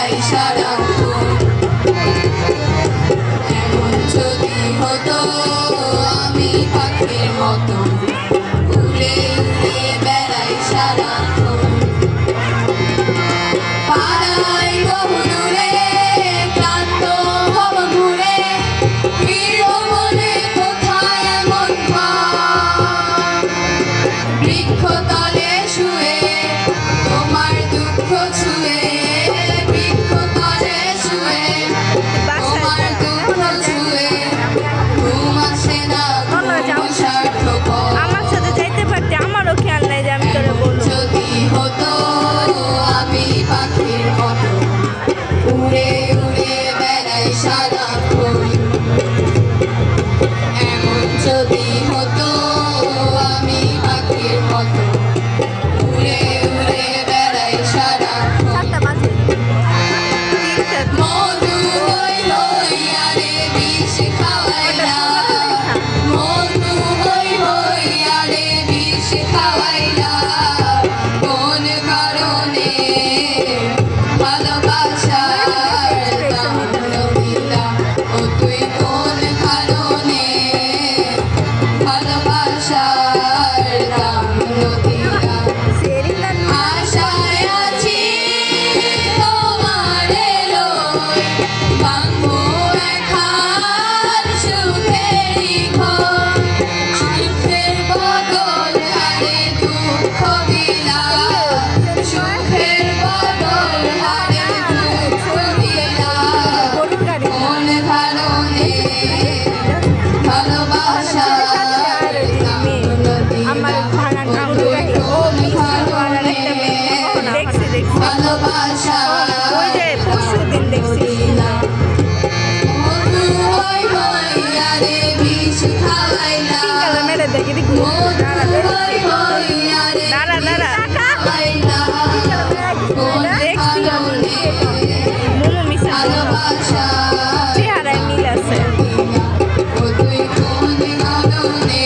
বেড়াই সারাক্ষণ। এমন যদি হতো আমি পাখির মতো উড়ে উড়ে বেড়াই সারাক্ষণ। পাড়ায় বহু দূরে ক্লান্ত হব ঘুরে, ফিরব মনে কোথায় এমন ঘর। বৃক্ষতলে শুয়ে তোমার দুঃখ ছুঁয়ে, বৃক্ষতলে শুয়ে তোমার দুঃখ ছুঁয়ে, ঘুম আসে না ঘুম সার্থকর। আমার সাথে যাইতে পারতে আমারও খেয়াল নাই যে আমি তোরে বলবো। যদি হতো আমি পাখির মতো উড়ে উড়ে বেড়াই সারাক্ষণ। এমন যদি হতো আমি পাখির মতো উড়ে উড়ে বেড়াই সারাক্ষণ। 7টা বাজে। মধু হই হই আরে বিষ খাওয়াইলা, মধু হই হই আরে বিষ খাওয়াইলা। কোন কারণে ভালোবাসার দাম দিলা, ও তুই কোন কারণে ভালোবাসার দাম দিলা। আশায় আছি তোমার এলোয়, ভাঙবো একখান সুখেরই ঘর। সুখের বদল হারে দুঃখ দিলা, সুখের বদল হারে দুঃখ দিলা। কোন কারণে ভালোবাসার দাম দিলা, আমার ভাঙা ও তুই কোন কারণে দেখছি দেখছি ভালোবাসার ওই যে পরশুদিন দেখছি। মধু হই হই আরে বিষ খাওয়াইলা, কালা মেরে দেখি দেখি মধু হই হই আরে দাঁড়া দাঁড়া খাওয়াইলা। কোন কারণে মোমো মিশা ভালোবাসার চেহারায় মিল আছে। ও তুই কোন কারণে